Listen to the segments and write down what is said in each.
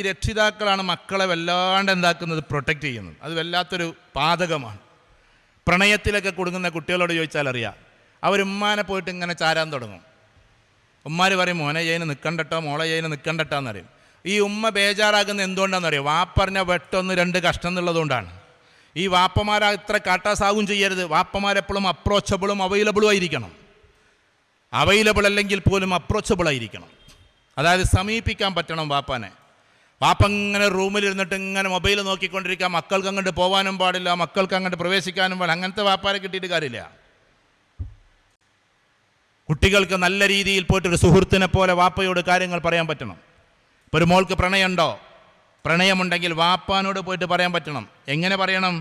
രക്ഷിതാക്കളാണ് മക്കളെ വല്ലാണ്ട് എന്താക്കുന്നത്, പ്രൊട്ടക്റ്റ് ചെയ്യുന്നത്. അത് വല്ലാത്തൊരു പാതകമാണ്. പ്രണയത്തിലൊക്കെ കൊടുക്കുന്ന കുട്ടികളോട് ചോദിച്ചാൽ അറിയാം, അവരുമ്മാനെ പോയിട്ട് ഇങ്ങനെ ചാരാൻ തുടങ്ങും. ഉമ്മാർ പറയും മോനെ ചെയ്യന് നിൽക്കണ്ടട്ടോ, മോളെ ചെയ്യന് നിൽക്കണ്ടട്ടോ എന്നറിയും. ഈ ഉമ്മ ബേജാറാകുന്ന എന്തുകൊണ്ടാണെന്നറിയോ? വാപ്പറിഞ്ഞ വെട്ടൊന്ന് രണ്ട് കഷ്ടം എന്നുള്ളതുകൊണ്ടാണ്. ഈ വാപ്പമാരെ ഇത്ര കാട്ടാസാവും ചെയ്യരുത്. വാപ്പമാരെപ്പോഴും അപ്രോച്ചബിളും അവൈലബിളും ആയിരിക്കണം. അവൈലബിൾ അല്ലെങ്കിൽ പോലും അപ്രോച്ചബിൾ ആയിരിക്കണം. അതായത് സമീപിക്കാൻ പറ്റണം വാപ്പാനെ. വാപ്പ ഇങ്ങനെ റൂമിലിരുന്നിട്ട് ഇങ്ങനെ മൊബൈൽ നോക്കിക്കൊണ്ടിരിക്കുക, മക്കൾക്ക് അങ്ങോട്ട് പോകാനും പാടില്ല, മക്കൾക്ക് അങ്ങോട്ട് പ്രവേശിക്കാനും പാടില്ല. അങ്ങനത്തെ വാപ്പാരെ കിട്ടിയിട്ട് കാര്യമില്ല. കുട്ടികൾക്ക് നല്ല രീതിയിൽ പോയിട്ടൊരു സുഹൃത്തിനെ പോലെ വാപ്പയോട് കാര്യങ്ങൾ പറയാൻ പറ്റണം. ഇപ്പോൾ ഒരു മോൾക്ക് പ്രണയമുണ്ടോ? പ്രണയമുണ്ടെങ്കിൽ വാപ്പാനോട് പോയിട്ട് പറയാൻ പറ്റണം. എങ്ങനെ പറയണം?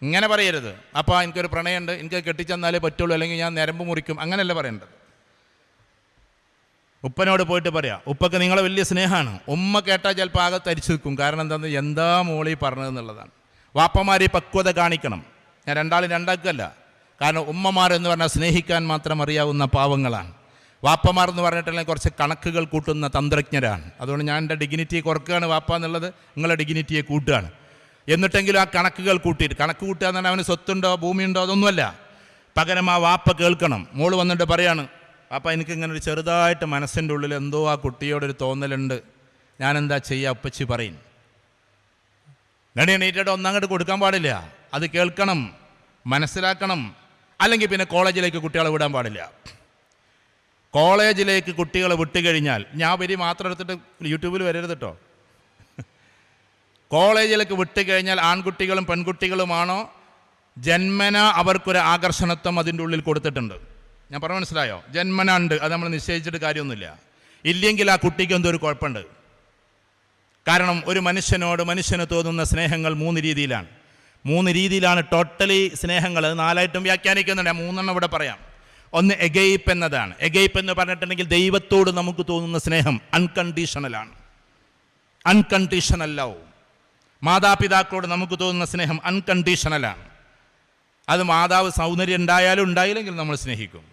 ഇങ്ങനെ പറയരുത്, അപ്പോൾ എനിക്കൊരു പ്രണയമുണ്ട്, എനിക്ക് കെട്ടിച്ചെന്നാലേ പറ്റുള്ളൂ, അല്ലെങ്കിൽ ഞാൻ ഞരമ്പ് മുറിക്കും, അങ്ങനെയല്ല പറയേണ്ടത്. ഉപ്പനോട് പോയിട്ട് പറയാം, ഉപ്പക്ക് നിങ്ങളെ വലിയ സ്നേഹമാണ്. ഉമ്മ കേട്ടാൽ ചിലപ്പോൾ ആകെ തരിച്ചു നിൽക്കും. കാരണം എന്താ മോളി പറഞ്ഞതെന്നുള്ളതാണ്. വാപ്പമാർ ഈ പക്വത കാണിക്കണം. ഞാൻ രണ്ടാളും രണ്ടാക്കല്ല. കാരണം ഉമ്മമാരെന്ന് പറഞ്ഞാൽ സ്നേഹിക്കാൻ മാത്രം അറിയാവുന്ന പാവങ്ങളാണ്. വാപ്പമാർ എന്ന് പറഞ്ഞിട്ടുണ്ടെങ്കിൽ കുറച്ച് കണക്കുകൾ കൂട്ടുന്ന തന്ത്രജ്ഞരാണ്. അതുകൊണ്ട് ഞാൻ എൻ്റെ ഡിഗ്നിറ്റിയെ കുറക്കുകയാണ് വാപ്പ എന്നുള്ളത്, നിങ്ങളുടെ ഡിഗ്നിറ്റിയെ കൂട്ടുകയാണ്. എന്നിട്ടെങ്കിലും ആ കണക്കുകൾ കൂട്ടിയിട്ട്, കണക്ക് കൂട്ടുക എന്ന് പറഞ്ഞാൽ അവന് സ്വത്തുണ്ടോ ഭൂമിയുണ്ടോ അതൊന്നുമല്ല. പകരം ആ വാപ്പ കേൾക്കണം. മോള് വന്നിട്ട് പറയാണ്, വാപ്പ എനിക്കിങ്ങനെ ഒരു ചെറുതായിട്ട് മനസ്സിൻ്റെ ഉള്ളിൽ എന്തോ ആ കുട്ടിയോടൊരു തോന്നലുണ്ട്, ഞാനെന്താ ചെയ്യുക ഉപ്പച്ചി പറയും. എണീറ്റിട്ട് ഒന്നങ്ങോട്ട് കൊടുക്കാൻ പാടില്ല. അത് കേൾക്കണം, മനസ്സിലാക്കണം. അല്ലെങ്കിൽ പിന്നെ കോളേജിലേക്ക് കുട്ടികളെ വിടാൻ പാടില്ല. കോളേജിലേക്ക് കുട്ടികളെ വിട്ടുകഴിഞ്ഞാൽ, ഞാൻ വരി മാത്രം എടുത്തിട്ട് യൂട്യൂബിൽ വരരുത് കേട്ടോ. കോളേജിലേക്ക് വിട്ടുകഴിഞ്ഞാൽ ആൺകുട്ടികളും പെൺകുട്ടികളുമാണോ ജന്മന അവർക്കൊരു ആകർഷണത്വം അതിൻ്റെ ഉള്ളിൽ കൊടുത്തിട്ടുണ്ട്. ഞാൻ പറഞ്ഞ മനസ്സിലായോ? ജന്മന ഉണ്ട്, അത് നമ്മൾ നിശ്ചയിച്ചിട്ട് കാര്യമൊന്നുമില്ല. ഇല്ലെങ്കിൽ ആ കുട്ടിക്ക് എന്തോ ഒരു കുഴപ്പമുണ്ട്. കാരണം ഒരു മനുഷ്യന് തോന്നുന്ന സ്നേഹങ്ങൾ മൂന്ന് രീതിയിലാണ് ടോട്ടലി സ്നേഹങ്ങൾ. അത് 4ആയിട്ടും വ്യാഖ്യാനിക്കുന്നുണ്ട്. 3 ഇവിടെ പറയാം. ഒന്ന് എഗൈപ്പ് എന്നതാണ്. എഗൈപ്പ് എന്ന് പറഞ്ഞിട്ടുണ്ടെങ്കിൽ ദൈവത്തോട് നമുക്ക് തോന്നുന്ന സ്നേഹം അൺകണ്ടീഷണലാണ്, അൺകണ്ടീഷണൽ ലവ്. മാതാപിതാക്കളോട് നമുക്ക് തോന്നുന്ന സ്നേഹം അൺകണ്ടീഷണലാണ്. അത് മാതാവ് സൗന്ദര്യം ഉണ്ടായാലും ഉണ്ടായില്ലെങ്കിലും നമ്മൾ സ്നേഹിക്കും.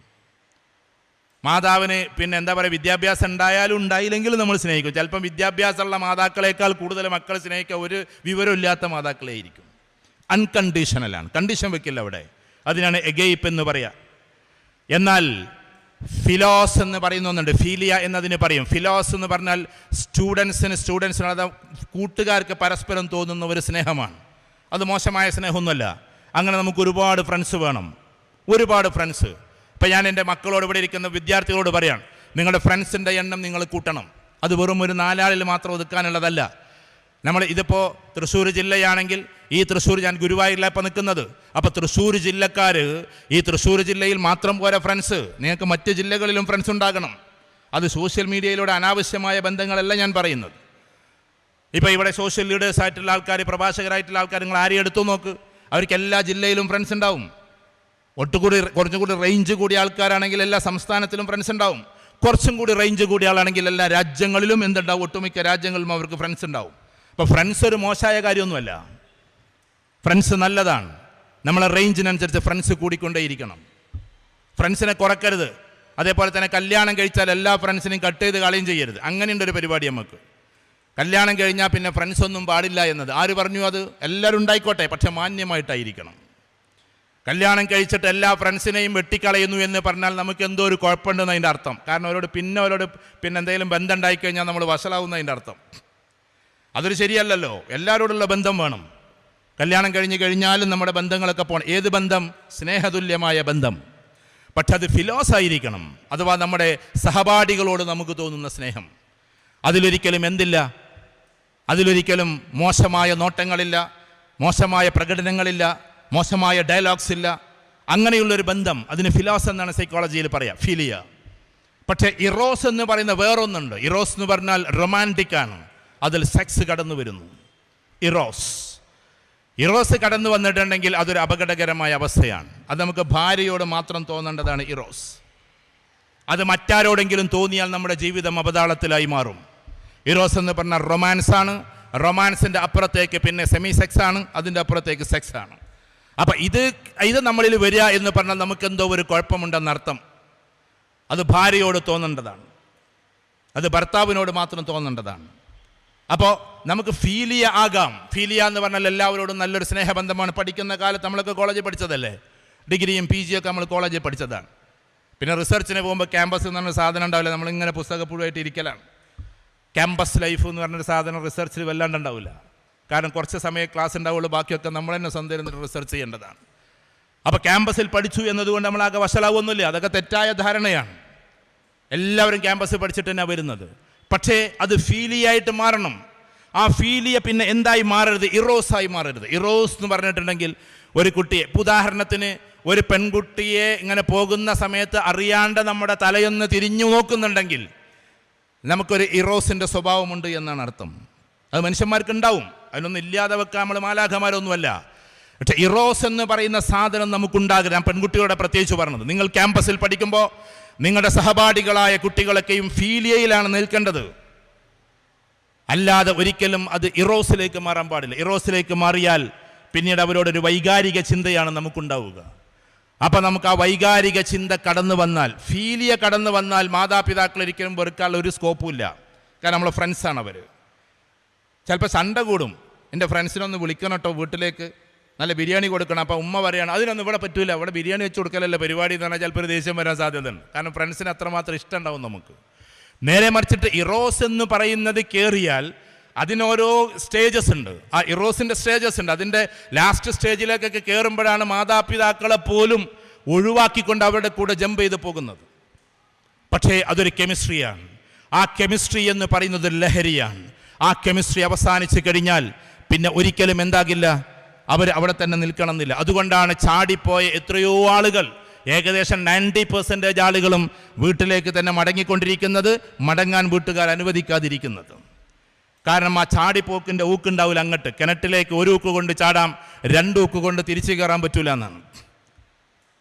മാതാവിന് പിന്നെ എന്താ പറയുക, വിദ്യാഭ്യാസം ഉണ്ടായാലും ഉണ്ടായില്ലെങ്കിലും നമ്മൾ സ്നേഹിക്കും. ചിലപ്പം വിദ്യാഭ്യാസമുള്ള മാതാക്കളേക്കാൾ കൂടുതൽ മക്കളെ സ്നേഹിക്കുക ഒരു വിവരമില്ലാത്ത മാതാക്കളെ ആയിരിക്കും. അൺകണ്ടീഷണലാണ്, കണ്ടീഷൻ വെക്കില്ല അവിടെ. അതിനാണ് എഗൈപ്പ് എന്ന് പറയുക. എന്നാൽ ഫിലോസ് എന്ന് പറയുന്ന ഒന്നുണ്ട്, ഫീലിയ എന്നതിന് പറയും. ഫിലോസ് എന്ന് പറഞ്ഞാൽ സ്റ്റുഡൻസിന് അത് കൂട്ടുകാർക്ക് പരസ്പരം തോന്നുന്ന ഒരു സ്നേഹമാണ്. അത് മോശമായ സ്നേഹമൊന്നുമല്ല. അങ്ങനെ നമുക്ക് ഒരുപാട് ഫ്രണ്ട്സ് വേണം, ഒരുപാട് ഫ്രണ്ട്സ്. ഇപ്പം ഞാൻ എൻ്റെ മക്കളോട്, ഇവിടെ ഇരിക്കുന്ന വിദ്യാർത്ഥികളോട് പറയാം, നിങ്ങളുടെ ഫ്രണ്ട്സിൻ്റെ എണ്ണം നിങ്ങൾ കൂട്ടണം. അത് വെറും ഒരു 4 ആളിൽ മാത്രം ഒതുക്കാനുള്ളതല്ല. ഇതിപ്പോൾ തൃശ്ശൂർ ജില്ലയാണെങ്കിൽ, ഈ തൃശ്ശൂർ, ഞാൻ ഗുരുവായൂരിലാണ് ഇപ്പോൾ നിൽക്കുന്നത്. അപ്പോൾ തൃശ്ശൂർ ജില്ലക്കാർ, ഈ തൃശ്ശൂർ ജില്ലയിൽ മാത്രം പോരാ ഫ്രണ്ട്സ്, നിങ്ങൾക്ക് മറ്റ് ജില്ലകളിലും ഫ്രണ്ട്സ് ഉണ്ടാകണം. അത് സോഷ്യൽ മീഡിയയിലൂടെ അനാവശ്യമായ ബന്ധങ്ങളല്ല ഞാൻ പറയുന്നത്. ഇപ്പോൾ ഇവിടെ സോഷ്യൽ ലീഡേഴ്സായിട്ടുള്ള ആൾക്കാർ, പ്രഭാഷകരായിട്ടുള്ള ആൾക്കാർ, നിങ്ങൾ ആരെയും എടുത്തു നോക്ക്, അവർക്ക് എല്ലാ ജില്ലയിലും ഫ്രണ്ട്സ് ഉണ്ടാവും. കുറച്ചും കൂടി റേഞ്ച് കൂടിയ ആൾക്കാരാണെങ്കിൽ എല്ലാ സംസ്ഥാനത്തിലും ഫ്രണ്ട്സ് ഉണ്ടാവും. കുറച്ചും കൂടി റേഞ്ച് കൂടിയ ആളാണെങ്കിൽ എല്ലാ രാജ്യങ്ങളിലും എന്തുണ്ടാവും, ഒട്ടുമിക്ക രാജ്യങ്ങളിലും അവർക്ക് ഫ്രണ്ട്സ് ഉണ്ടാവും. അപ്പോൾ ഫ്രണ്ട്സ് ഒരു മോശമായ കാര്യമൊന്നുമല്ല, ഫ്രണ്ട്സ് നല്ലതാണ്. നമ്മളെ റേഞ്ചിനനുസരിച്ച് ഫ്രണ്ട്സ് കൂടിക്കൊണ്ടേയിരിക്കണം, ഫ്രണ്ട്സിനെ കുറക്കരുത്. അതേപോലെ തന്നെ കല്യാണം കഴിച്ചാൽ എല്ലാ ഫ്രണ്ട്സിനെയും കട്ട് ചെയ്ത് കളയും ചെയ്യരുത്. അങ്ങനെയുണ്ടൊരു പരിപാടി നമുക്ക്. കല്യാണം കഴിഞ്ഞാൽ പിന്നെ ഫ്രണ്ട്സ് ഒന്നും പാടില്ല എന്നത് ആര് പറഞ്ഞു? അത് എല്ലാവരും ഉണ്ടായിക്കോട്ടെ, പക്ഷെ മാന്യമായിട്ടായിരിക്കണം. കല്യാണം കഴിച്ചിട്ട് എല്ലാ ഫ്രണ്ട്സിനെയും വെട്ടിക്കളയുന്നു എന്ന് പറഞ്ഞാൽ നമുക്ക് എന്തോ ഒരു കുഴപ്പമുണ്ടെന്ന് അതിൻ്റെ അർത്ഥം. കാരണം അവരോട് പിന്നെ എന്തെങ്കിലും ബന്ധം ഉണ്ടായിക്കഴിഞ്ഞാൽ നമ്മൾ വഷളാവുന്നതിൻ്റെ അർത്ഥം. അതൊരു ശരിയല്ലല്ലോ. എല്ലാവരോടുള്ള ബന്ധം വേണം. കല്യാണം കഴിഞ്ഞാലും നമ്മുടെ ബന്ധങ്ങളൊക്കെ പോകണം. ഏത് ബന്ധം? സ്നേഹതുല്യമായ ബന്ധം. പക്ഷെ അത് ഫിലോസായിരിക്കണം. അഥവാ നമ്മുടെ സഹപാഠികളോട് നമുക്ക് തോന്നുന്ന സ്നേഹം. അതിലൊരിക്കലും എന്തില്ല, അതിലൊരിക്കലും മോശമായ നോട്ടങ്ങളില്ല, മോശമായ പ്രകടനങ്ങളില്ല, മോശമായ ഡയലോഗ്സ് ഇല്ല. അങ്ങനെയുള്ളൊരു ബന്ധം, അതിന് ഫിലോസ് എന്നാണ് സൈക്കോളജിയിൽ പറയാം, ഫീലിയ. പക്ഷേ ഇറോസ് എന്ന് പറയുന്ന വേറൊന്നുണ്ട്. ഇറോസ് എന്ന് പറഞ്ഞാൽ റൊമാൻറ്റിക് ആണ്. അതിൽ സെക്സ് കടന്നു വരുന്നു. ഇറോസ് കടന്നു വന്നിട്ടുണ്ടെങ്കിൽ അതൊരു അപകടകരമായ അവസ്ഥയാണ്. അത് നമുക്ക് ഭാര്യയോട് മാത്രം തോന്നേണ്ടതാണ് ഇറോസ്. അത് മറ്റാരോടെങ്കിലും തോന്നിയാൽ നമ്മുടെ ജീവിതം അപതാളത്തിലായി മാറും. ഇറോസ് എന്ന് പറഞ്ഞാൽ റൊമാൻസാണ്. റൊമാൻസിൻ്റെ അപ്പുറത്തേക്ക് പിന്നെ സെമി സെക്സ് ആണ്, അതിൻ്റെ അപ്പുറത്തേക്ക് സെക്സ് ആണ്. അപ്പം ഇത് നമ്മളിൽ വരിക എന്ന് പറഞ്ഞാൽ നമുക്കെന്തോ ഒരു കുഴപ്പമുണ്ടെന്നർത്ഥം. അത് ഭാര്യയോട് തോന്നേണ്ടതാണ്, അത് ഭർത്താവിനോട് മാത്രം തോന്നേണ്ടതാണ്. അപ്പോൾ നമുക്ക് ഫീലിയ ആകാം. ഫീലിയ എന്ന് പറഞ്ഞാൽ എല്ലാവരോടും നല്ലൊരു സ്നേഹബന്ധമാണ്. പഠിക്കുന്ന കാലത്ത് നമ്മളൊക്കെ കോളേജിൽ പഠിച്ചതല്ലേ, ഡിഗ്രിയും PG ഒക്കെ നമ്മൾ കോളേജിൽ പഠിച്ചതാണ്. പിന്നെ റിസർച്ചിന് പോകുമ്പോൾ ക്യാമ്പസ് എന്ന് പറഞ്ഞ സാധനം ഉണ്ടാവില്ല, നമ്മളിങ്ങനെ പുസ്തകപ്പുഴയായിട്ട് ഇരിക്കലാണ്. ക്യാമ്പസ് ലൈഫ് എന്ന് പറഞ്ഞൊരു സാധനം റിസർച്ചിൽ വല്ലാണ്ട് ഉണ്ടാവില്ല. കാരണം കുറച്ച് സമയം ക്ലാസ് ഉണ്ടാവുള്ളൂ, ബാക്കിയൊക്കെ നമ്മൾ തന്നെ സ്വന്തം ഇരുന്നിട്ട് റിസർച്ച് ചെയ്യേണ്ടതാണ്. അപ്പോൾ ക്യാമ്പസിൽ പഠിച്ചു എന്നതുകൊണ്ട് നമ്മളാകെ വഷളാവൊന്നുമില്ല, അതൊക്കെ തെറ്റായ ധാരണയാണ്. എല്ലാവരും ക്യാമ്പസിൽ പഠിച്ചിട്ട് തന്നെ വരുന്നത്. പക്ഷേ അത് ഫീലിയായിട്ട് മാറണം. ആ ഫീലിയ പിന്നെ എന്തായി മാറരുത്? ഇറോസായി മാറരുത്. ഇറോസ് എന്ന് പറഞ്ഞിട്ടുണ്ടെങ്കിൽ ഒരു കുട്ടിയെ, ഉദാഹരണത്തിന് ഒരു പെൺകുട്ടിയെ ഇങ്ങനെ പോകുന്ന സമയത്ത് അറിയാണ്ട് നമ്മുടെ തലയൊന്ന് തിരിഞ്ഞു നോക്കുന്നുണ്ടെങ്കിൽ നമുക്കൊരു ഇറോസിൻ്റെ സ്വഭാവമുണ്ട് എന്നാണ് അർത്ഥം. അത് മനുഷ്യന്മാർക്ക് ഉണ്ടാവും, അതിനൊന്നും ഇല്ലാതെ വെക്കാൻ നമ്മൾ മാലാഖമാരൊന്നുമല്ല. പക്ഷേ ഇറോസ് എന്ന് പറയുന്ന സാധനം നമുക്കുണ്ടാകരുത്. ഞാൻ പെൺകുട്ടികളുടെ പ്രത്യേകിച്ച് പറഞ്ഞത്, നിങ്ങൾ ക്യാമ്പസിൽ പഠിക്കുമ്പോൾ നിങ്ങളുടെ സഹപാഠികളായ കുട്ടികളൊക്കെയും ഫീലിയയിലാണ് നിൽക്കേണ്ടത്, അല്ലാതെ ഒരിക്കലും അത് ഇറോസിലേക്ക് മാറാൻ പാടില്ല. ഇറോസിലേക്ക് മാറിയാൽ പിന്നീട് അവരോടൊരു വൈകാരിക ചിന്തയാണ് നമുക്കുണ്ടാവുക. അപ്പം നമുക്ക് ആ വൈകാരിക ചിന്ത കടന്നു വന്നാൽ, ഫീലിയ കടന്നു വന്നാൽ മാതാപിതാക്കൾ ഒരിക്കലും വെറുക്കാനുള്ള ഒരു സ്കോപ്പും ഇല്ല. കാരണം നമ്മളെ ഫ്രണ്ട്സാണ് അവർ. ചിലപ്പോൾ സണ്ട കൂടും, എൻ്റെ ഫ്രണ്ട്സിനൊന്ന് വിളിക്കണം കേട്ടോ വീട്ടിലേക്ക്, നല്ല ബിരിയാണി കൊടുക്കണം. അപ്പോൾ ഉമ്മ പറയുകയാണ് അതിനൊന്നും ഇവിടെ പറ്റൂല, ഇവിടെ ബിരിയാണി വെച്ച് കൊടുക്കലല്ല പരിപാടി എന്ന് പറഞ്ഞാൽ ചിലപ്പോൾ ഒരു ദേഷ്യം വരാൻ സാധ്യതയുണ്ട്. കാരണം ഫ്രണ്ട്സിന് അത്രമാത്രം ഇഷ്ടം ഉണ്ടാവും നമുക്ക്. നേരെ മറിച്ചിട്ട് ഇറോസ് എന്ന് പറയുന്നത് കയറിയാൽ അതിനോരോ സ്റ്റേജസ് ഉണ്ട്. ആ ഇറോസിൻ്റെ സ്റ്റേജസ് ഉണ്ട്. അതിൻ്റെ ലാസ്റ്റ് സ്റ്റേജിലേക്കൊക്കെ കയറുമ്പോഴാണ് മാതാപിതാക്കളെ പോലും ഒഴിവാക്കിക്കൊണ്ട് അവരുടെ കൂടെ ജമ്പ് ചെയ്ത് പോകുന്നത്. പക്ഷേ അതൊരു കെമിസ്ട്രിയാണ്. ആ കെമിസ്ട്രി എന്ന് പറയുന്നത് ലഹരിയാണ്. ആ കെമിസ്ട്രി അവസാനിച്ച് കഴിഞ്ഞാൽ പിന്നെ ഒരിക്കലും എന്താകില്ല, അവർ അവിടെ തന്നെ നിൽക്കണമെന്നില്ല. അതുകൊണ്ടാണ് ചാടിപ്പോയ എത്രയോ ആളുകൾ, ഏകദേശം 90% ആളുകളും വീട്ടിലേക്ക് തന്നെ മടങ്ങിക്കൊണ്ടിരിക്കുന്നത്, മടങ്ങാൻ വീട്ടുകാർ അനുവദിക്കാതിരിക്കുന്നത്. കാരണം ആ ചാടിപ്പോക്കിൻ്റെ ഊക്കുണ്ടാവില്ല. അങ്ങോട്ട് കിണറ്റിലേക്ക് ഒരു ഊക്ക് കൊണ്ട് ചാടാം, 2 ഊക്ക് കൊണ്ട് തിരിച്ചു കയറാൻ പറ്റൂല എന്നാണ്.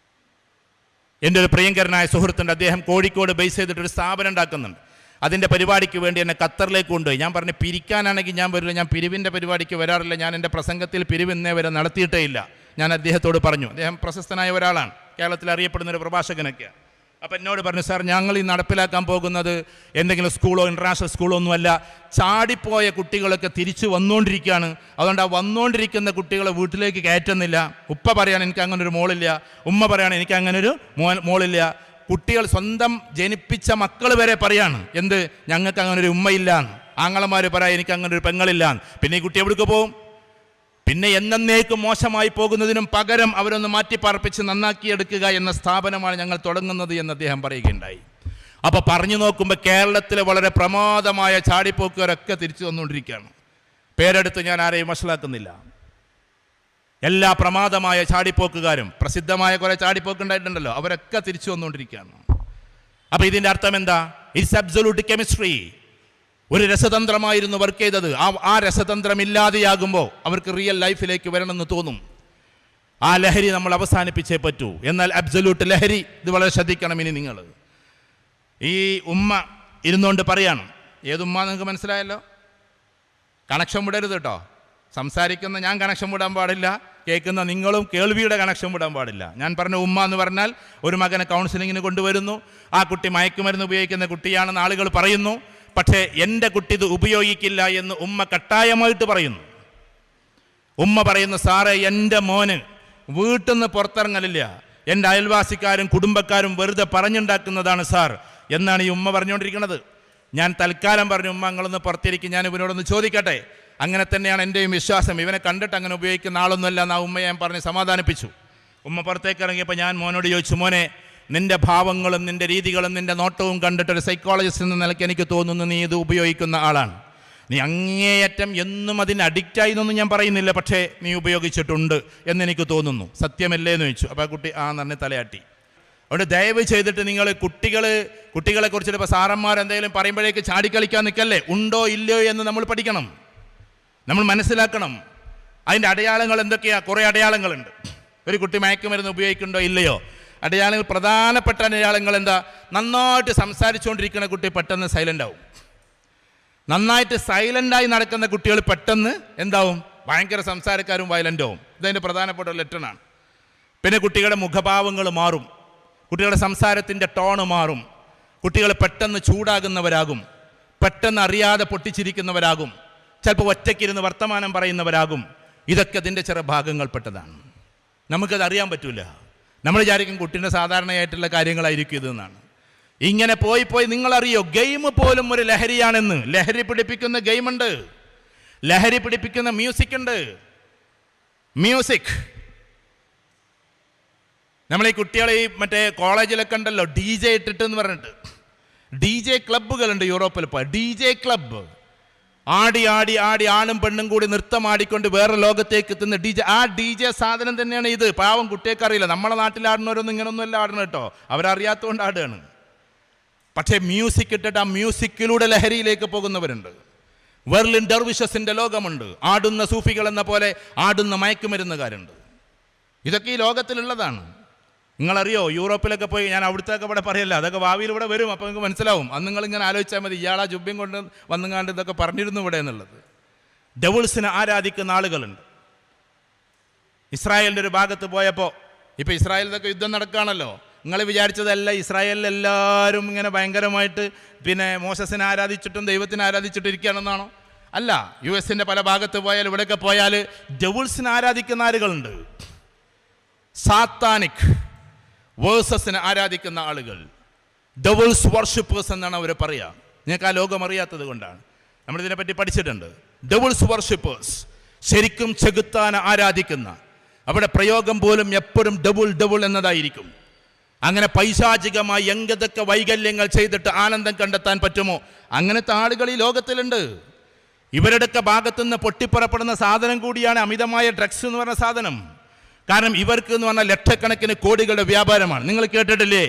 എൻ്റെ ഒരു പ്രിയങ്കരനായ സുഹൃത്തുണ്ട്, അദ്ദേഹം കോഴിക്കോട് ബേസ് ചെയ്തിട്ടൊരു സ്ഥാപനം ഉണ്ടാക്കുന്നുണ്ട്. അതിൻ്റെ പരിപാടിക്ക് വേണ്ടി എന്നെ ഖത്തറിലേക്ക് കൊണ്ടുപോയി. ഞാൻ പറഞ്ഞു പിരിക്കാനാണെങ്കിൽ ഞാൻ വരില്ല, ഞാൻ പിരിവിൻ്റെ പരിപാടിക്ക് വരാറില്ല, ഞാൻ എൻ്റെ പ്രസംഗത്തിൽ പിരിവ് ഇന്നേ വരെ നടത്തിയിട്ടേ ഇല്ല. ഞാൻ അദ്ദേഹത്തോട് പറഞ്ഞു, അദ്ദേഹം പ്രശസ്തനായ ഒരാളാണ്, കേരളത്തിൽ അറിയപ്പെടുന്നൊരു പ്രഭാഷകനൊക്കെയാണ്. അപ്പം എന്നോട് പറഞ്ഞു, സാർ ഞങ്ങൾ ഈ നടപ്പിലാക്കാൻ പോകുന്നത് എന്തെങ്കിലും സ്കൂളോ ഇൻ്റർനാഷണൽ സ്കൂളോ ഒന്നുമല്ല, ചാടിപ്പോയ കുട്ടികളൊക്കെ തിരിച്ചു വന്നുകൊണ്ടിരിക്കുകയാണ്. അതുകൊണ്ട് ആ വന്നുകൊണ്ടിരിക്കുന്ന കുട്ടികളെ വീട്ടിലേക്ക് കയറ്റുന്നില്ല. ഉപ്പ പറയാണ് എനിക്ക് അങ്ങനെ ഒരു മോളില്ല, ഉമ്മ പറയാണ് എനിക്ക് അങ്ങനെ ഒരു മോളില്ല. കുട്ടികൾ സ്വന്തം ജനിപ്പിച്ച മക്കൾ വരെ പറയാണ് എന്ത്, ഞങ്ങൾക്ക് അങ്ങനെ ഒരു ഉമ്മയില്ല. ആങ്ങളമാർ പറയാം എനിക്ക് അങ്ങനെ ഒരു പെങ്ങളില്ല. പിന്നെ ഈ കുട്ടി എവിടേക്ക് പോകും? പിന്നെ എന്നേക്കും മോശമായി പോകുന്നതിനും പകരം അവരൊന്ന് മാറ്റിപ്പാർപ്പിച്ച് നന്നാക്കിയെടുക്കുക എന്ന സ്ഥാപനമാണ് ഞങ്ങൾ തുടങ്ങുന്നത് എന്ന് അദ്ദേഹം പറയുകയുണ്ടായി. അപ്പോൾ പറഞ്ഞു നോക്കുമ്പോൾ കേരളത്തിലെ വളരെ പ്രമാദമായ ചാടിപ്പോക്കുകാരൊക്കെ തിരിച്ചു വന്നുകൊണ്ടിരിക്കുകയാണ്. പേരെടുത്ത് ഞാൻ ആരെയും വഷളാക്കുന്നില്ല. എല്ലാ പ്രമാദമായ ചാടിപ്പോക്കുകാരും, പ്രസിദ്ധമായ കുറേ ചാടിപ്പോക്ക് ഉണ്ടായിട്ടുണ്ടല്ലോ, അവരൊക്കെ തിരിച്ചു വന്നുകൊണ്ടിരിക്കുകയാണ്. അപ്പോൾ ഇതിൻ്റെ അർത്ഥം എന്താ? It's absolute chemistry. ഒരു രസതന്ത്രമായിരുന്നു വർക്ക് ചെയ്തത്. ആ രസതന്ത്രം ഇല്ലാതെയാകുമ്പോൾ അവർക്ക് റിയൽ ലൈഫിലേക്ക് വരണമെന്ന് തോന്നും. ആ ലഹരി നമ്മൾ അവസാനിപ്പിച്ചേ പറ്റൂ. എന്നാൽ അബ്സൊല്യൂട്ട് ലഹരി, ഇത് വളരെ ശ്രദ്ധിക്കണം. ഇനി നിങ്ങൾ ഈ ഉമ്മ ഇരുന്നുകൊണ്ട് പറയാണ്, ഏതുമ്മ നിങ്ങൾക്ക് മനസ്സിലായല്ലോ, കണക്ഷൻ വിടരുത് കേട്ടോ. സംസാരിക്കുന്ന ഞാൻ കണക്ഷൻ വിടാൻ പാടില്ല, കേൾക്കുന്ന നിങ്ങളും കേൾവിയുടെ കണക്ഷൻ വിടാൻ പാടില്ല. ഞാൻ പറഞ്ഞ ഉമ്മ എന്ന് പറഞ്ഞാൽ ഒരു മകനെ കൗൺസിലിങ്ങിന് കൊണ്ടുവരുന്നു, ആ കുട്ടി മയക്കുമരുന്ന് ഉപയോഗിക്കുന്ന കുട്ടിയാണെന്ന് ആളുകൾ പറയുന്നു. പക്ഷേ എൻ്റെ കുട്ടി ഇത് ഉപയോഗിക്കില്ല എന്ന് ഉമ്മ കട്ടായമായിട്ട് പറയുന്നു. ഉമ്മ പറയുന്നു, സാറേ എൻ്റെ മോന് വീട്ടിൽ നിന്ന് പുറത്തിറങ്ങലില്ല, എൻ്റെ അയൽവാസിക്കാരും കുടുംബക്കാരും വെറുതെ പറഞ്ഞുണ്ടാക്കുന്നതാണ് സാർ എന്നാണ് ഈ ഉമ്മ പറഞ്ഞുകൊണ്ടിരിക്കുന്നത്. ഞാൻ തൽക്കാലം പറഞ്ഞു, ഉമ്മ നിങ്ങളൊന്ന് പുറത്തിരിക്കും, ഞാൻ ഇവനോടൊന്ന് ചോദിക്കട്ടെ. അങ്ങനെ തന്നെയാണ് എൻ്റെയും വിശ്വാസം. ഇവനെ കണ്ടിട്ട് അങ്ങനെ ഉപയോഗിക്കുന്ന ആളൊന്നുമല്ല എന്ന് ആ ഉമ്മയെ ഞാൻ പറഞ്ഞ് സമാധാനിപ്പിച്ചു. ഉമ്മ പുറത്തേക്ക് ഇറങ്ങിയപ്പോൾ ഞാൻ മോനോട് ചോദിച്ചു, മോനെ നിൻ്റെ ഭാവങ്ങളും നിൻ്റെ രീതികളും നിൻ്റെ നോട്ടവും കണ്ടിട്ടൊരു സൈക്കോളജിസ്റ്റ് എന്ന നിലയ്ക്ക് എനിക്ക് തോന്നുന്നു നീ ഇത് ഉപയോഗിക്കുന്ന ആളാണ്. നീ അങ്ങേയറ്റം എന്നും അതിന് അഡിക്റ്റായി എന്നൊന്നും ഞാൻ പറയുന്നില്ല, പക്ഷേ നീ ഉപയോഗിച്ചിട്ടുണ്ട് എന്നെനിക്ക് തോന്നുന്നു, സത്യമല്ലേ എന്ന് ചോദിച്ചു. അപ്പോൾ ആ കുട്ടി ആ നന്നെ തലയാട്ടി. അതുകൊണ്ട് ദയവ് ചെയ്തിട്ട് നിങ്ങൾ കുട്ടികളെ കുറിച്ചിട്ട് ഇപ്പോൾ സാറന്മാർ എന്തെങ്കിലും പറയുമ്പോഴേക്ക് ചാടിക്കളിക്കാൻ നിൽക്കല്ലേ. ഉണ്ടോ ഇല്ലയോ എന്ന് നമ്മൾ പഠിക്കണം, നമ്മൾ മനസ്സിലാക്കണം. അതിൻ്റെ അടയാളങ്ങൾ എന്തൊക്കെയാണ്? കുറേ അടയാളങ്ങളുണ്ട്. ഒരു കുട്ടി മയക്കുമരുന്ന് ഉപയോഗിക്കുന്നുണ്ടോ ഇല്ലയോ? അടയാളങ്ങൾ, പ്രധാനപ്പെട്ട അടയാളങ്ങൾ എന്താ? നന്നായിട്ട് സംസാരിച്ചുകൊണ്ടിരിക്കുന്ന കുട്ടി പെട്ടെന്ന് സൈലൻ്റ് ആവും. നന്നായിട്ട് സൈലൻ്റായി നടക്കുന്ന കുട്ടികൾ പെട്ടെന്ന് എന്താവും? ഭയങ്കര സംസാരക്കാരും വയലൻ്റാവും. ഇതതിൻ്റെ പ്രധാനപ്പെട്ട ഒരു ലക്ഷണമാണ്. പിന്നെ കുട്ടികളുടെ മുഖഭാവങ്ങൾ മാറും, കുട്ടികളുടെ സംസാരത്തിൻ്റെ ടോണ് മാറും, കുട്ടികൾ പെട്ടെന്ന് ചൂടാകുന്നവരാകും, പെട്ടെന്ന് അറിയാതെ പൊട്ടിച്ചിരിക്കുന്നവരാകും, ചിലപ്പോൾ ഒറ്റയ്ക്കിരുന്ന് വർത്തമാനം പറയുന്നവരാകും. ഇതൊക്കെ അതിൻ്റെ ചെറു ഭാഗങ്ങൾപ്പെട്ടതാണ്. നമുക്കത് അറിയാൻ പറ്റില്ല. നമ്മൾ വിചാരിക്കും കുട്ടീൻ്റെ സാധാരണയായിട്ടുള്ള കാര്യങ്ങളായിരിക്കും ഇതെന്നാണ്. ഇങ്ങനെ പോയി നിങ്ങളറിയോ, ഗെയിം പോലും ഒരു ലഹരിയാണെന്ന്. ലഹരി പിടിപ്പിക്കുന്ന ഗെയിമുണ്ട്, ലഹരി പിടിപ്പിക്കുന്ന മ്യൂസിക് ഉണ്ട്. മ്യൂസിക് നമ്മളീ കുട്ടികളെ ഈ മറ്റേ കോളേജിലൊക്കെ ഉണ്ടല്ലോ DJ ഇട്ടിട്ട് എന്ന് പറഞ്ഞിട്ട്, DJ ക്ലബ്ബുകളുണ്ട് യൂറോപ്പിൽ. ഇപ്പോൾ DJ ക്ലബ്ബ് ആടി ആടി ആടി ആണും പെണ്ണും കൂടി നൃത്തം ആടിക്കൊണ്ട് വേറെ ലോകത്തേക്ക് എത്തുന്ന DJ. ആ DJ സാധനം തന്നെയാണ് ഇത്. പാവം കുട്ടിയൊക്കെ അറിയില്ല. നമ്മളെ നാട്ടിൽ ആടുന്നവരൊന്നും ഇങ്ങനൊന്നുമല്ല ആടണം കേട്ടോ, അവരറിയാത്തതുകൊണ്ട് ആടുകയാണ്. പക്ഷേ മ്യൂസിക് ഇട്ടിട്ട് ആ മ്യൂസിക്കിലൂടെ ലഹരിയിലേക്ക് പോകുന്നവരുണ്ട്. വെർലിൻ ഡെർവിഷസിൻ്റെ ലോകമുണ്ട്. ആടുന്ന സൂഫികൾ എന്ന പോലെ ആടുന്ന മയക്കുമരുന്നുകാരുണ്ട്. ഇതൊക്കെ ഈ ലോകത്തിലുള്ളതാണ്. നിങ്ങളറിയോ, യൂറോപ്പിലൊക്കെ പോയി, ഞാൻ അവിടുത്തെ ഇവിടെ പറയല്ല, അതൊക്കെ ഭാവിയിൽ ഇവിടെ വരും, അപ്പോൾ നിങ്ങൾക്ക് മനസ്സിലാവും. അന്ന് നിങ്ങളിങ്ങനെ ആലോചിച്ചാൽ മതി, ഇയാളാ ജുബ്യം കൊണ്ട് വന്നുകാണ്ട് ഇതൊക്കെ പറഞ്ഞിരുന്നു ഇവിടെ എന്നുള്ളത്. ഡെവിൾസിനെ ആരാധിക്കുന്ന ആളുകളുണ്ട്. ഇസ്രായേലിൻ്റെ ഒരു ഭാഗത്ത് പോയപ്പോൾ, ഇപ്പോൾ ഇസ്രായേലിലൊക്കെ യുദ്ധം നടക്കുകയാണല്ലോ. നിങ്ങൾ വിചാരിച്ചതല്ല ഇസ്രായേലിൽ എല്ലാവരും ഇങ്ങനെ ഭയങ്കരമായിട്ട് പിന്നെ മോശസിനെ ആരാധിച്ചിട്ടും ദൈവത്തിനെ ആരാധിച്ചിട്ടും ഇരിക്കുകയാണെന്നാണോ? അല്ല. US-ൻ്റെ പല ഭാഗത്ത് പോയാൽ, ഇവിടെയൊക്കെ പോയാൽ ഡെവിൾസിനെ ആരാധിക്കുന്ന ആളുകളുണ്ട്. സാത്താനിക് വേഴ്സസിനെ ആരാധിക്കുന്ന ആളുകൾ, ഡെവിൾസ് വർഷിപ്പേഴ്സ് എന്നാണ് അവർ പറയുക. നിങ്ങൾക്ക് ആ ലോകം അറിയാത്തത് കൊണ്ടാണ്. നമ്മളിതിനെപ്പറ്റി പഠിച്ചിട്ടുണ്ട്. ഡെവിൾസ് വർഷിപ്പേഴ്സ്, ശരിക്കും ചെകുത്താനെ ആരാധിക്കുന്ന, അവിടെ പ്രയോഗം പോലും എപ്പോഴും ഡബിൾ എന്നതായിരിക്കും. അങ്ങനെ പൈശാചികമായി എങ്കതൊക്കെ വൈകല്യങ്ങൾ ചെയ്തിട്ട് ആനന്ദം കണ്ടെത്താൻ പറ്റുമോ, അങ്ങനത്തെ ആളുകൾ ഈ ലോകത്തിലുണ്ട്. ഇവരുടെയൊക്കെ ഭാഗത്തുനിന്ന് പൊട്ടിപ്പുറപ്പെടുന്ന സാധനം കൂടിയാണ് അമിതമായ ഡ്രഗ്സ് എന്ന് പറഞ്ഞ സാധനം. കാരണം ഇവർക്ക് എന്ന് പറഞ്ഞാൽ ലക്ഷക്കണക്കിന് കോടികളുടെ വ്യാപാരമാണ്. നിങ്ങൾ കേട്ടിട്ടില്ലേ,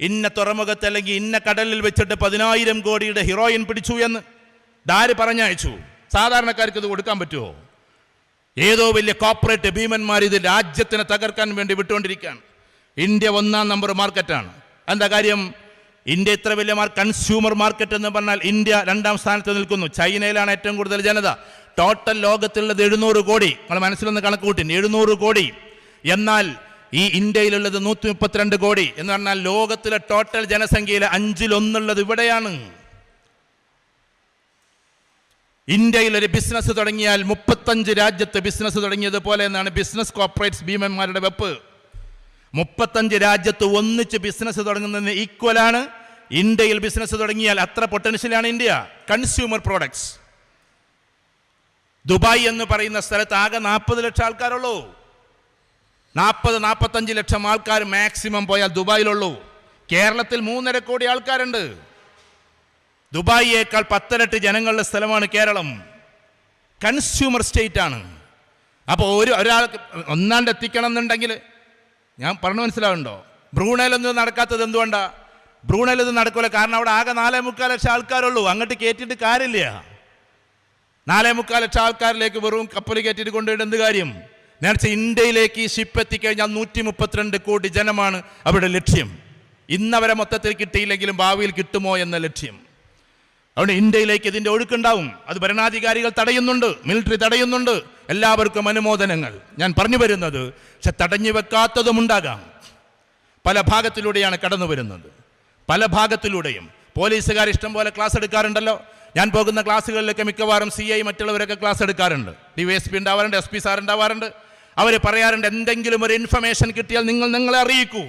ഇന്ന തുറമുഖത്ത് അല്ലെങ്കിൽ ഇന്ന കടലിൽ വെച്ചിട്ട് 10,000 കോടിയുടെ ഹീറോയിൻ പിടിച്ചു എന്ന്? ഇതാര് പറഞ്ഞയച്ചു? സാധാരണക്കാർക്ക് ഇത് കൊടുക്കാൻ പറ്റുമോ? ഏതോ വലിയ കോർപ്പറേറ്റ് ഭീമന്മാർ ഇത് രാജ്യത്തിനെ തകർക്കാൻ വേണ്ടി വിട്ടുകൊണ്ടിരിക്കുകയാണ്. ഇന്ത്യ 1-ാം നമ്പർ മാർക്കറ്റാണ്. എന്താ കാര്യം? ഇന്ത്യ ഇത്ര വലിയ കൺസ്യൂമർ മാർക്കറ്റ് എന്ന് പറഞ്ഞാൽ ഇന്ത്യ 2-ാം സ്ഥാനത്ത് നിൽക്കുന്നു. ചൈനയിലാണ് ഏറ്റവും കൂടുതൽ ജനത. ടോട്ടൽ ലോകത്തുള്ളത് 700 കോടി. നിങ്ങൾ മനസ്സിലൊന്ന് കണക്ക് കൂട്ടി, 700 കോടി. എന്നാൽ ഈ ഇന്ത്യയിലുള്ളത് 132 കോടി എന്ന് പറഞ്ഞാൽ ലോകത്തിലെ ടോട്ടൽ ജനസംഖ്യയിലെ 1/5 ഇവിടെയാണ്. ഇന്ത്യയിൽ ഒരു ബിസിനസ് തുടങ്ങിയാൽ 35 രാജ്യത്ത് ബിസിനസ് തുടങ്ങിയതുപോലെ എന്നാണ് ബിസിനസ് കോർപ്പറേറ്റ്സ് ഭീമന്മാരുടെ വെപ്പ്. 35 രാജ്യത്ത് ഒന്നിച്ച് ബിസിനസ് തുടങ്ങുന്നതിന് ഈക്വലാണ് ഇന്ത്യയിൽ ബിസിനസ് തുടങ്ങിയാൽ. അത്ര പൊട്ടൻഷ്യലാണ് ഇന്ത്യ. Consumer products. ദുബായ് എന്ന് പറയുന്ന സ്ഥലത്ത് ആകെ 40 ലക്ഷം ആൾക്കാരുള്ളൂ. 40-45 ലക്ഷം ആൾക്കാർ മാക്സിമം പോയാൽ ദുബായിലുള്ളൂ. കേരളത്തിൽ 3.5 കോടി ആൾക്കാരുണ്ട്. ദുബായിയേക്കാൾ 10 ഇരട്ടി ജനങ്ങളുടെ സ്ഥലമാണ് കേരളം. കൺസ്യൂമർ സ്റ്റേറ്റ് ആണ്. അപ്പോൾ ഒരാൾക്ക് ഒന്നാണ്ട് എത്തിക്കണം എന്നുണ്ടെങ്കിൽ, ഞാൻ പറഞ്ഞു മനസ്സിലാവുന്നുണ്ടോ? ബ്രൂണയിലൊന്നും നടക്കാത്തത് എന്തുകൊണ്ടാ? ബ്രൂണയിലൊന്നും നടക്കില്ല. കാരണം അവിടെ ആകെ 4.25 ലക്ഷം ആൾക്കാരുള്ളൂ. അങ്ങോട്ട് കയറ്റിയിട്ട് കാര്യമില്ല. 4.25 ലക്ഷം ആൾക്കാരിലേക്ക് വെറും കപ്പൽ കയറ്റിയിട്ട് കൊണ്ടുപോയിട്ട് എന്ത് കാര്യം? നേരത്തെ ഇന്ത്യയിലേക്ക് ഈ ഷിപ്പ് എത്തിക്കഴിഞ്ഞാൽ 132 കോടി ജനമാണ് അവിടെ ലക്ഷ്യം. ഇന്നവരെ മൊത്തത്തിൽ കിട്ടിയില്ലെങ്കിലും ഭാവിയിൽ കിട്ടുമോ എന്ന ലക്ഷ്യം. അതുകൊണ്ട് ഇന്ത്യയിലേക്ക് ഇതിൻ്റെ ഒഴുക്കുണ്ടാവും. അത് ഭരണാധികാരികൾ തടയുന്നുണ്ട്, മിലിറ്ററി തടയുന്നുണ്ട്, എല്ലാവർക്കും അനുമോദനങ്ങൾ. ഞാൻ പറഞ്ഞു വരുന്നത്, പക്ഷെ തടഞ്ഞു വെക്കാത്തതും ഉണ്ടാകാം. പല ഭാഗത്തിലൂടെയാണ് കടന്നു വരുന്നത്. പല ഭാഗത്തിലൂടെയും പോലീസുകാർ ഇഷ്ടം പോലെ ക്ലാസ് എടുക്കാറുണ്ടല്ലോ. ഞാൻ പോകുന്ന ക്ലാസ്സുകളിലൊക്കെ മിക്കവാറും CI മറ്റുള്ളവരൊക്കെ ക്ലാസ് എടുക്കാറുണ്ട്. DYSP ഉണ്ടാവാറുണ്ട്, SP സാർ ഉണ്ടാവാറുണ്ട്. അവർ പറയാറുണ്ട്, എന്തെങ്കിലും ഒരു ഇൻഫർമേഷൻ കിട്ടിയാൽ നിങ്ങളെ അറിയിക്കൂ.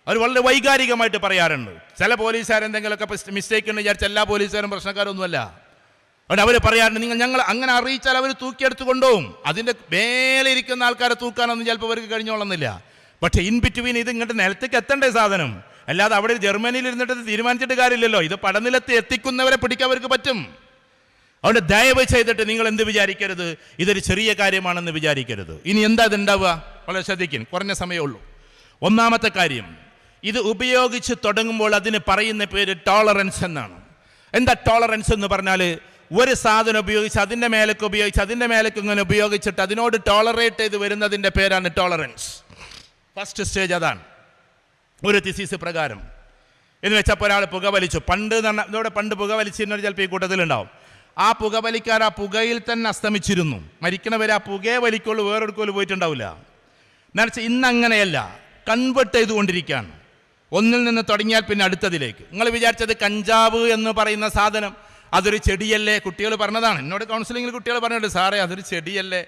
അവർ വളരെ വൈകാരികമായിട്ട് പറയാറുണ്ട്. ചില പോലീസുകാരെന്തെങ്കിലുമൊക്കെ മിസ്റ്റേക്ക് എന്ന് വിചാരിച്ച എല്ലാ പോലീസുകാരും പ്രശ്നക്കാരൊന്നുമല്ല. അതുകൊണ്ട് അവർ പറയാറുണ്ട്, ഞങ്ങൾ അങ്ങനെ അറിയിച്ചാൽ അവർ തൂക്കിയെടുത്ത് കൊണ്ടുപോകും. അതിൻ്റെ മേലെ ഇരിക്കുന്ന ആൾക്കാരെ തൂക്കാനൊന്നും ചിലപ്പോൾ അവർക്ക് കഴിഞ്ഞോളുന്നില്ല. പക്ഷേ ഇൻ ബിറ്റ്വീൻ ഇത് ഇങ്ങോട്ട് നിലത്തേക്ക് എത്തണ്ടേ സാധനം. അല്ലാതെ അവിടെ ജർമ്മനിയിൽ ഇരുന്നിട്ട് തീരുമാനിച്ചിട്ട് കാര്യമില്ലല്ലോ. ഇത് പടനിലത്ത് എത്തിക്കുന്നവരെ പിടിക്കാൻ അവർക്ക് പറ്റും. അതുകൊണ്ട് ദയവ് ചെയ്തിട്ട് നിങ്ങൾ എന്ത് വിചാരിക്കരുത്, ഇതൊരു ചെറിയ കാര്യമാണെന്ന് വിചാരിക്കരുത്. ഇനി എന്താ ഇതുണ്ടാവുക? വളരെ ശ്രദ്ധിക്കും, കുറഞ്ഞ സമയമുള്ളൂ. ഒന്നാമത്തെ കാര്യം, ഇത് ഉപയോഗിച്ച് തുടങ്ങുമ്പോൾ അതിന് പറയുന്ന പേര് ടോളറൻസ് എന്നാണ്. എന്താ ടോളറൻസ് എന്ന് പറഞ്ഞാൽ? ഒരു സാധനം ഉപയോഗിച്ച് അതിൻ്റെ മേലേക്ക് ഇങ്ങനെ ഉപയോഗിച്ചിട്ട് അതിനോട് ടോളറേറ്റ് ചെയ്ത് വരുന്നതിൻ്റെ പേരാണ് ടോളറൻസ്. ഫസ്റ്റ് സ്റ്റേജ് അതാണ്. ഒരു തിസീസ് പ്രകാരം എന്ന് വെച്ചപ്പോൾ ഒരാൾ പുകവലിച്ചു. പണ്ട് പുകവലിച്ചിരുന്നവർ ചിലപ്പോൾ ഈ കൂട്ടത്തിലുണ്ടാവും. ആ പുകവലിക്കാർ ആ പുകയിൽ തന്നെ അസ്തമിച്ചിരുന്നു. മരിക്കണവരെ ആ പുകയെ വലിക്കുള്ളൂ, വേറെടുക്കുള്ളൂ പോയിട്ടുണ്ടാവില്ല. എന്നുവെച്ചാൽ ഇന്നങ്ങനെയല്ല, കൺവേർട്ട് ചെയ്തുകൊണ്ടിരിക്കുകയാണ്. ഒന്നിൽ നിന്ന് തുടങ്ങിയാൽ പിന്നെ അടുത്തതിലേക്ക്. നിങ്ങൾ വിചാരിച്ചത് കഞ്ചാവ് എന്ന് പറയുന്ന സാധനം അതൊരു ചെടിയല്ലേ? കുട്ടികൾ പറഞ്ഞതാണ്, എന്നോട് കൗൺസിലിങ്ങിൽ കുട്ടികൾ പറഞ്ഞിട്ടുണ്ട്, സാറേ അതൊരു ചെടിയല്ലേ?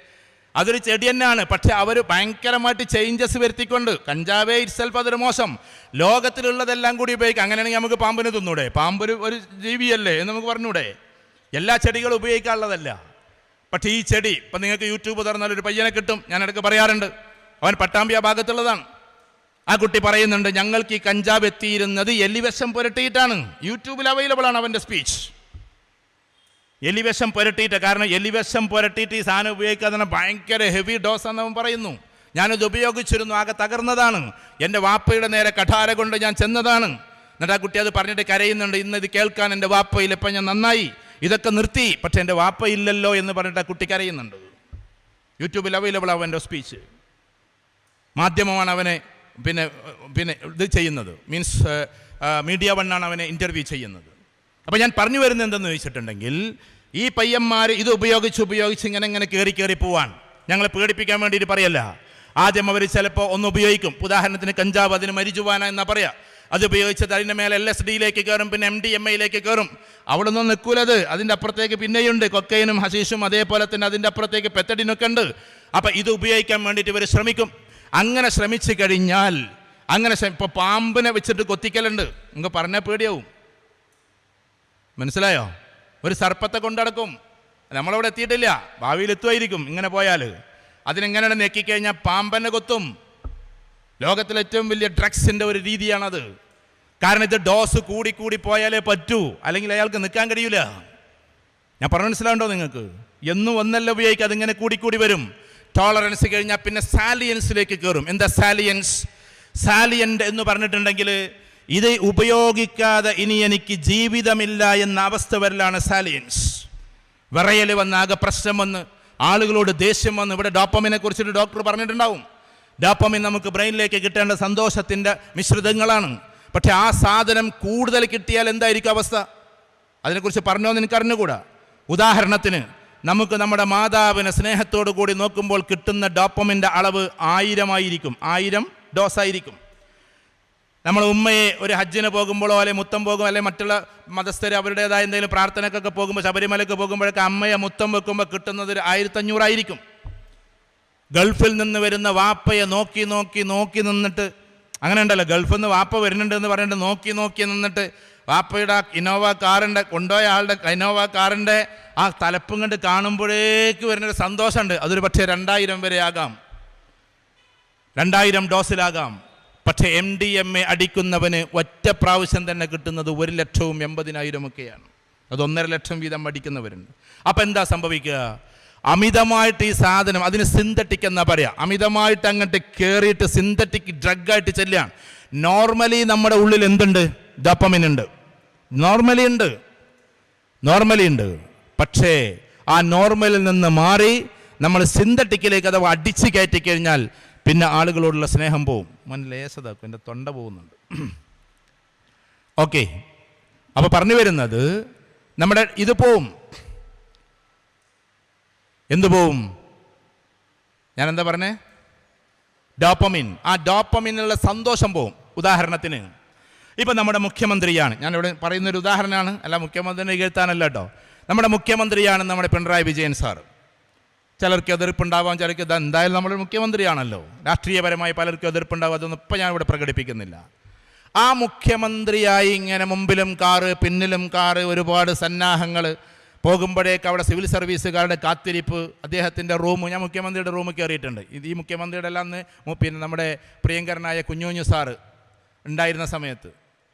അതൊരു ചെടി തന്നെയാണ്. പക്ഷെ അവർ ഭയങ്കരമായിട്ട് ചേഞ്ചസ് വരുത്തിക്കൊണ്ട്, കഞ്ചാവേ ഇറ്റ്സെൽഫ് അതൊരു മോശം, ലോകത്തിലുള്ളതെല്ലാം കൂടി ഉപയോഗിക്കാം. അങ്ങനെയാണെങ്കിൽ നമുക്ക് പാമ്പിനെ തിന്നൂടെ? പാമ്പൊരു ഒരു ജീവിയല്ലേ എന്ന് നമുക്ക് പറഞ്ഞൂടെ? എല്ലാ ചെടികളും ഉപയോഗിക്കാനുള്ളതല്ല. പക്ഷേ ഈ ചെടി ഇപ്പം നിങ്ങൾക്ക് യൂട്യൂബ് തുറന്നാൽ ഒരു പയ്യനെ കിട്ടും, ഞാൻ ഇടയ്ക്ക് പറയാറുണ്ട്, അവൻ പട്ടാമ്പി ആ ഭാഗത്തുള്ളതാണ്. ആ കുട്ടി പറയുന്നുണ്ട്, ഞങ്ങൾക്ക് ഈ കഞ്ചാവ് എത്തിയിരുന്നത് എലിവിഷം പുരട്ടിയിട്ടാണ്. യൂട്യൂബിൽ അവൈലബിൾ ആണ് അവൻ്റെ സ്പീച്ച്. എലിവിഷം പുരട്ടിയിട്ട്, കാരണം എലിവിഷം പുരട്ടിയിട്ട് ഈ സാധനം ഉപയോഗിക്കാതെ ഭയങ്കര ഹെവി ഡോസ് എന്ന് അവൻ പറയുന്നു. ഞാനത് ഉപയോഗിച്ചിരുന്നു, ആകെ തകർന്നതാണ്, എൻ്റെ വാപ്പയുടെ നേരെ കഠാര കൊണ്ട് ഞാൻ ചെന്നതാണ്. എന്നിട്ട് ആ കുട്ടി അത് പറഞ്ഞിട്ട് കരയുന്നുണ്ട്, ഇന്ന് ഇത് കേൾക്കാൻ എൻ്റെ വാപ്പയിൽ ഇപ്പം ഞാൻ നന്നായി, ഇതൊക്കെ നിർത്തി, പക്ഷെ എൻ്റെ വാപ്പയില്ലല്ലോ എന്ന് പറഞ്ഞിട്ട് ആ കുട്ടി കരയുന്നുണ്ട്. യൂട്യൂബിൽ അവൈലബിൾ അവൻ്റെ സ്പീച്ച്. മാധ്യമമാണ് അവനെ പിന്നെ ഇത് ചെയ്യുന്നത്, മീൻസ് മീഡിയ വണ്ണാണ് അവനെ ഇൻ്റർവ്യൂ ചെയ്യുന്നത്. അപ്പോൾ ഞാൻ പറഞ്ഞു വരുന്നത് എന്തെന്ന് ചോദിച്ചിട്ടുണ്ടെങ്കിൽ, ഈ പയ്യന്മാർ ഇത് ഉപയോഗിച്ച് ഇങ്ങനെ കയറി പോവാൻ ഞങ്ങളെ പേടിപ്പിക്കാൻ വേണ്ടിയിട്ട് പറയല്ല. ആദ്യം അവർ ചിലപ്പോൾ ഒന്ന് ഉപയോഗിക്കും. ഉദാഹരണത്തിന് കഞ്ചാവ്, അതിന് മരിജുവാന എന്നാ പറയാ. അത് ഉപയോഗിച്ചത് അതിൻ്റെ മേലെ LSDയിലേക്ക് കയറും, പിന്നെ MDMAയിലേക്ക് കയറും. അവിടെ നിന്നും നിൽക്കൂലത്, അതിൻ്റെ അപ്പുറത്തേക്ക് പിന്നെയുണ്ട് കൊക്കൈനും ഹശീഷും, അതേപോലെ തന്നെ അതിൻ്റെ അപ്പുറത്തേക്ക് പെത്തഡിനൊക്കെ ഉണ്ട്. അപ്പം ഇത് ഉപയോഗിക്കാൻ വേണ്ടിയിട്ട് ഇവർ ശ്രമിക്കും. അങ്ങനെ ശ്രമിച്ചു കഴിഞ്ഞാൽ, ഇപ്പോൾ പാമ്പിനെ വെച്ചിട്ട് കൊത്തിക്കലുണ്ട്, നിങ്ങൾക്ക് പറഞ്ഞാൽ പേടിയാവും. മനസ്സിലായോ? ഒരു സർപ്പത്തെ കൊണ്ടടക്കും. നമ്മളവിടെ എത്തിയിട്ടില്ല, ഭാവിയിൽ എത്തുമായിരിക്കും. ഇങ്ങനെ പോയാൽ അതിനെങ്ങനെ നെക്കിക്കഴിഞ്ഞാൽ പാമ്പനെ കൊത്തും. ലോകത്തിലെ ഏറ്റവും വലിയ ഡ്രഗ്സിൻ്റെ ഒരു രീതിയാണത്. കാരണം ഇത് ഡോസ് കൂടി പോയാലേ പറ്റൂ, അല്ലെങ്കിൽ അയാൾക്ക് നിൽക്കാൻ കഴിയില്ല. ഞാൻ പറഞ്ഞു മനസ്സിലാവുണ്ടോ നിങ്ങൾക്ക്? എന്നും ഒന്നല്ല ഉപയോഗിക്കുക, അതിങ്ങനെ കൂടി വരും. ടോളറൻസ് കഴിഞ്ഞാൽ പിന്നെ സാലിയൻസിലേക്ക് കയറും. എന്താ സാലിയൻസ്? സാലിയൻ്റ് എന്ന് പറഞ്ഞിട്ടുണ്ടെങ്കിൽ ഇത് ഉപയോഗിക്കാതെ ഇനി എനിക്ക് ജീവിതമില്ല എന്ന അവസ്ഥ വരലാണ് സാലിയൻസ്. വിറയൽ വന്ന്, ആകെ പ്രശ്നം വന്ന്, ആളുകളോട് ദേഷ്യം വന്ന്. ഇവിടെ ഡോപ്പമിനെ കുറിച്ചിട്ട് ഡോക്ടർ പറഞ്ഞിട്ടുണ്ടാവും. ഡോപ്പമിൻ നമുക്ക് ബ്രെയിനിലേക്ക് കിട്ടേണ്ട സന്തോഷത്തിൻ്റെ മിശ്രിതങ്ങളാണ്. പക്ഷെ ആ സാധനം കൂടുതൽ കിട്ടിയാൽ എന്തായിരിക്കും അവസ്ഥ? അതിനെക്കുറിച്ച് പറഞ്ഞോന്ന് എനിക്ക് അറിഞ്ഞുകൂടാ. ഉദാഹരണത്തിന്, നമുക്ക് നമ്മുടെ മാതാവിനെ സ്നേഹത്തോടു കൂടി നോക്കുമ്പോൾ കിട്ടുന്ന ഡോപ്പമിൻ്റെ അളവ് 1000 ആയിരിക്കും, 1000 ഡോസായിരിക്കും. നമ്മൾ ഉമ്മയെ ഒരു ഹജ്ജിന് പോകുമ്പോഴോ അല്ലെങ്കിൽ മുത്തം പോകും, അല്ലെങ്കിൽ മറ്റുള്ള മതസ്ഥർ അവരുടേതായ എന്തെങ്കിലും പ്രാർത്ഥനക്കൊക്കെ പോകുമ്പോൾ, ശബരിമലയ്ക്ക് പോകുമ്പോഴൊക്കെ അമ്മയെ മുത്തം വെക്കുമ്പോൾ കിട്ടുന്നത് 1500 ആയിരിക്കും. ഗൾഫിൽ നിന്ന് വരുന്ന വാപ്പയെ നോക്കി നിന്നിട്ട്, അങ്ങനെ ഉണ്ടല്ലോ, ഗൾഫിൽ നിന്ന് വാപ്പ വരുന്നുണ്ട് എന്ന് പറഞ്ഞിട്ട് നോക്കി നിന്നിട്ട് വാപ്പയുടെ ഇന്നോവ കാറിൻ്റെ, കൊണ്ടുപോയ ആളുടെ ഇന്നോവ കാറിൻ്റെ ആ തലപ്പും കണ്ട് കാണുമ്പോഴേക്ക് വരുന്നൊരു സന്തോഷമുണ്ട്. അതൊരു പക്ഷേ 2000 വരെ ആകാം, 2000 ഡോസിലാകാം. പക്ഷേ MDMA അടിക്കുന്നവന് ഒറ്റ പ്രാവശ്യം തന്നെ കിട്ടുന്നത് 1,80,000 ഒക്കെയാണ്. അത് 1.5 ലക്ഷം വീതം അടിക്കുന്നവരുണ്ട്. അപ്പം എന്താ സംഭവിക്കുക? അമിതമായിട്ട് ഈ സാധനം, അതിന് സിന്തറ്റിക് എന്നാ പറയാ, അമിതമായിട്ട് അങ്ങോട്ട് കയറിയിട്ട് സിന്തറ്റിക് ഡ്രഗായിട്ട് ചെല്ലുകയാണ്. നോർമലി നമ്മുടെ ഉള്ളിൽ എന്തുണ്ട്? ഡോപ്പമിൻ ഉണ്ട്, നോർമലി ഉണ്ട്. പക്ഷേ ആ നോർമലിൽ നിന്ന് മാറി നമ്മൾ സിന്തറ്റിക്കിലേക്ക് അഥവാ അടിച്ച് കയറ്റി കഴിഞ്ഞാൽ പിന്നെ ആളുകളോടുള്ള സ്നേഹം പോവും. ലേശതാക്കും, എൻ്റെ തൊണ്ട പോകുന്നുണ്ട്. ഓക്കെ, അപ്പോൾ പറഞ്ഞു വരുന്നത്, നമ്മുടെ ഇത് പോവും. എന്തു പോവും? ഞാൻ എന്താ പറഞ്ഞേ? ഡോപ്പമിൻ. ആ ഡോപ്പമിനുള്ള സന്തോഷം പോവും. ഉദാഹരണത്തിന്, ഇപ്പം നമ്മുടെ മുഖ്യമന്ത്രിയാണ്, ഞാനിവിടെ പറയുന്നൊരു ഉദാഹരണമാണ്, അല്ല മുഖ്യമന്ത്രിനെ കേൾത്താനല്ല കേട്ടോ. നമ്മുടെ മുഖ്യമന്ത്രിയാണ് നമ്മുടെ പിണറായി വിജയൻ സാറ്. ചിലർക്ക് എതിർപ്പുണ്ടാവാം, ചിലർക്ക് എന്തായാലും നമ്മുടെ മുഖ്യമന്ത്രിയാണല്ലോ. രാഷ്ട്രീയപരമായി പലർക്കും എതിർപ്പുണ്ടാവും, അതൊന്നും ഇപ്പം ഞാനിവിടെ പ്രകടിപ്പിക്കുന്നില്ല. ആ മുഖ്യമന്ത്രിയായി ഇങ്ങനെ മുമ്പിലും കാറ് പിന്നിലും കാറ്, ഒരുപാട് സന്നാഹങ്ങൾ, പോകുമ്പോഴേക്ക് അവിടെ സിവിൽ സർവീസുകാരുടെ കാത്തിരിപ്പ്, അദ്ദേഹത്തിൻ്റെ റൂം, ഞാൻ മുഖ്യമന്ത്രിയുടെ റൂമിൽ കയറിയിട്ടുണ്ട്. ഈ മുഖ്യമന്ത്രിയുടെ എല്ലാം പിന്നെ നമ്മുടെ പ്രിയങ്കരനായ കുഞ്ഞുഞ്ഞു സാറ് ഉണ്ടായിരുന്ന സമയത്ത്